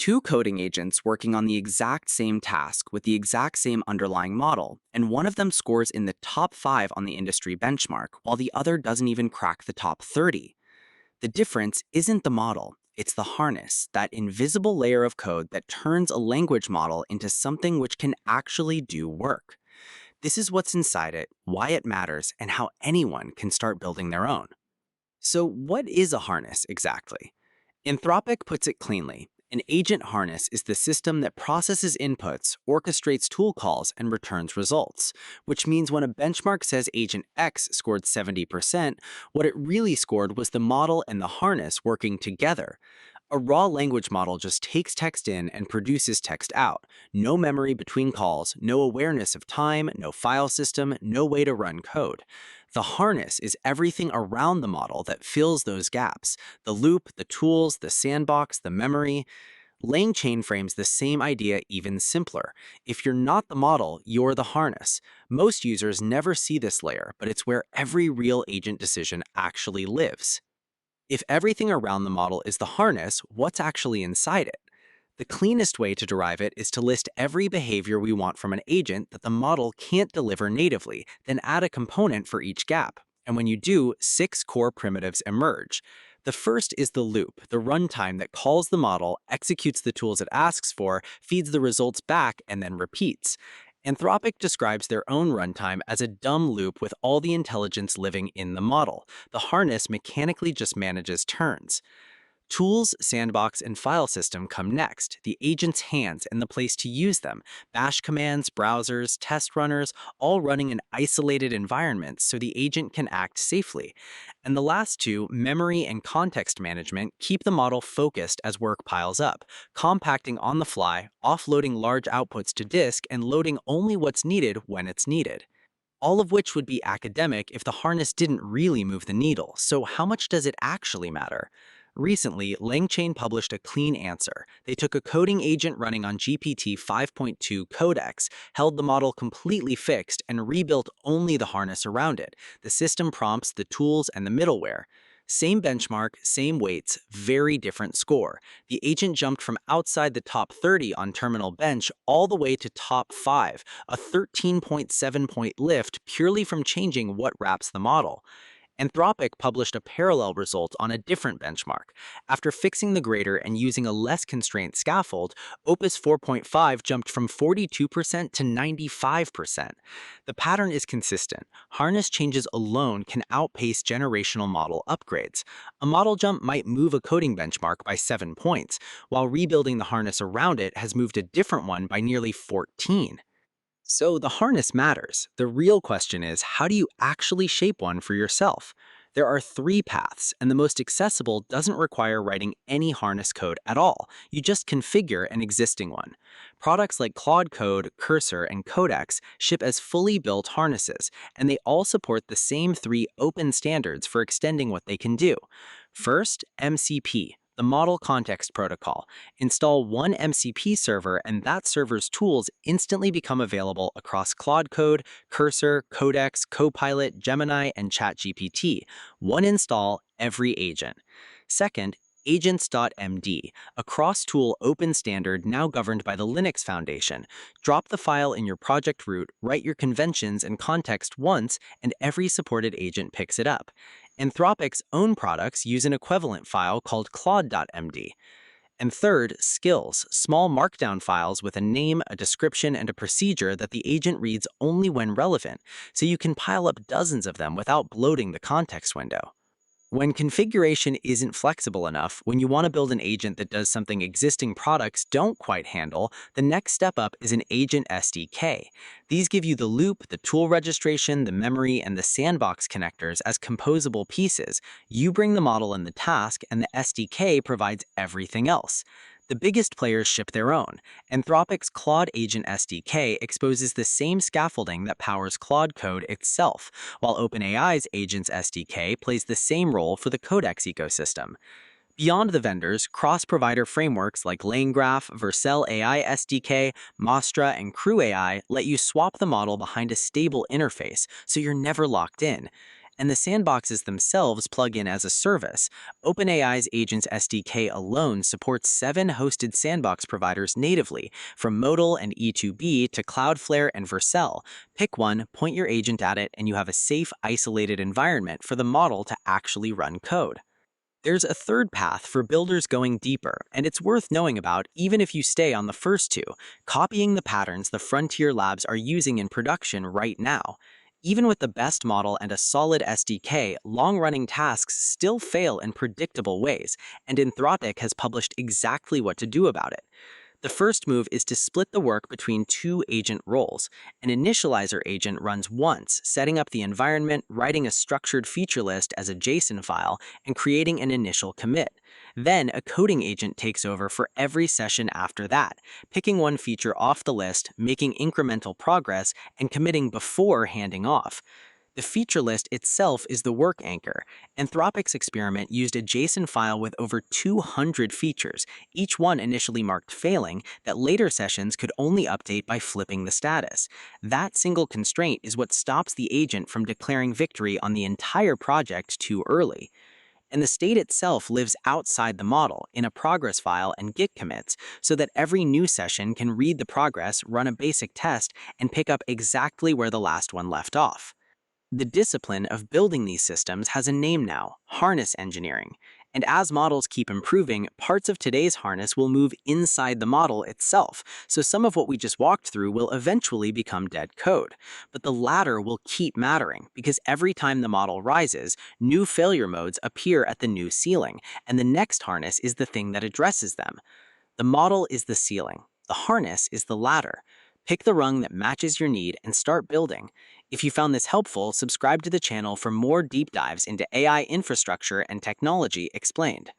two coding agents working on the exact same task with the exact same underlying model, and one of them scores in the top 5 on the industry benchmark, while the other doesn't even crack the top 30. The difference isn't the model, it's the harness, that invisible layer of code that turns a language model into something which can actually do work. This is what's inside it, why it matters, and how anyone can start building their own. So, what is a harness exactly? Anthropic puts it cleanly. An agent harness is the system that processes inputs, orchestrates tool calls, and returns results, which means when a benchmark says agent X scored 70%, what it really scored was the model and the harness working together. A raw language model just takes text in and produces text out. No memory between calls, no awareness of time, no file system, no way to run code. The harness is everything around the model that fills those gaps: the loop, the tools, the sandbox, the memory. LangChain frames the same idea even simpler. If you're not the model, you're the harness. Most users never see this layer, but it's where every real agent decision actually lives. If everything around the model is the harness, what's actually inside it? The cleanest way to derive it is to list every behavior we want from an agent that the model can't deliver natively, then add a component for each gap. And when you do, 6 core primitives emerge. The first is the loop, the runtime that calls the model, executes the tools it asks for, feeds the results back, and then repeats. Anthropic describes their own runtime as a dumb loop with all the intelligence living in the model. The harness mechanically just manages turns. Tools, sandbox, and file system come next, the agent's hands and the place to use them: bash commands, browsers, test runners, all running in isolated environments so the agent can act safely. And the last two, memory and context management, keep the model focused as work piles up, compacting on the fly, offloading large outputs to disk, and loading only what's needed when it's needed. All of which would be academic if the harness didn't really move the needle. So how much does it actually matter? Recently, LangChain published a clean answer. They took a coding agent running on GPT 5.2 Codex, held the model completely fixed, and rebuilt only the harness around it: the system prompts, the tools, and the middleware. Same benchmark, same weights, very different score. The agent jumped from outside the top 30 on Terminal Bench all the way to top 5, a 13.7-point lift purely from changing what wraps the model. Anthropic published a parallel result on a different benchmark. After fixing the grader and using a less constrained scaffold, Opus 4.5 jumped from 42% to 95%. The pattern is consistent. Harness changes alone can outpace generational model upgrades. A model jump might move a coding benchmark by 7 points, while rebuilding the harness around it has moved a different one by nearly 14. So the harness matters. The real question is, how do you actually shape one for yourself? There are 3 paths, and the most accessible doesn't require writing any harness code at all. You just configure an existing one. Products like Claude Code, Cursor, and Codex ship as fully built harnesses, and they all support the same 3 open standards for extending what they can do. First, MCP, the Model Context Protocol. Install one MCP server and that server's tools instantly become available across Claude Code, Cursor, Codex, Copilot, Gemini, and ChatGPT. One install, every agent. Second, AGENTS.md, a cross-tool open standard now governed by the Linux Foundation. Drop the file in your project root, write your conventions and context once, and every supported agent picks it up. Anthropic's own products use an equivalent file called Claude.md. And third, skills, small markdown files with a name, a description, and a procedure that the agent reads only when relevant, so you can pile up dozens of them without bloating the context window. When configuration isn't flexible enough, when you want to build an agent that does something existing products don't quite handle, the next step up is an Agent SDK. These give you the loop, the tool registration, the memory, and the sandbox connectors as composable pieces. You bring the model and the task, and the SDK provides everything else. The biggest players ship their own. Anthropic's Claude Agent SDK exposes the same scaffolding that powers Claude Code itself, while OpenAI's Agents SDK plays the same role for the Codex ecosystem. Beyond the vendors, cross-provider frameworks like LangGraph, Vercel AI SDK, Mostra, and Crew AI let you swap the model behind a stable interface, so you're never locked in. And the sandboxes themselves plug in as a service. OpenAI's Agents SDK alone supports 7 hosted sandbox providers natively, from Modal and E2B to Cloudflare and Vercel. Pick one, point your agent at it, and you have a safe, isolated environment for the model to actually run code. There's a third path for builders going deeper, and it's worth knowing about even if you stay on the first two, copying the patterns the frontier labs are using in production right now. Even with the best model and a solid SDK, long-running tasks still fail in predictable ways, and Anthropic has published exactly what to do about it. The first move is to split the work between 2 agent roles. An initializer agent runs once, setting up the environment, writing a structured feature list as a JSON file, and creating an initial commit. Then, a coding agent takes over for every session after that, picking one feature off the list, making incremental progress, and committing before handing off. The feature list itself is the work anchor. Anthropic's experiment used a JSON file with over 200 features, each one initially marked failing, that later sessions could only update by flipping the status. That single constraint is what stops the agent from declaring victory on the entire project too early. And the state itself lives outside the model in a progress file and Git commits, so that every new session can read the progress, run a basic test, and pick up exactly where the last one left off. The discipline of building these systems has a name now: harness engineering. And as models keep improving, parts of today's harness will move inside the model itself, so some of what we just walked through will eventually become dead code. But the latter will keep mattering, because every time the model rises, new failure modes appear at the new ceiling, and the next harness is the thing that addresses them. The model is the ceiling. The harness is the ladder. Pick the rung that matches your need and start building. If you found this helpful, subscribe to the channel for more deep dives into AI infrastructure and technology explained.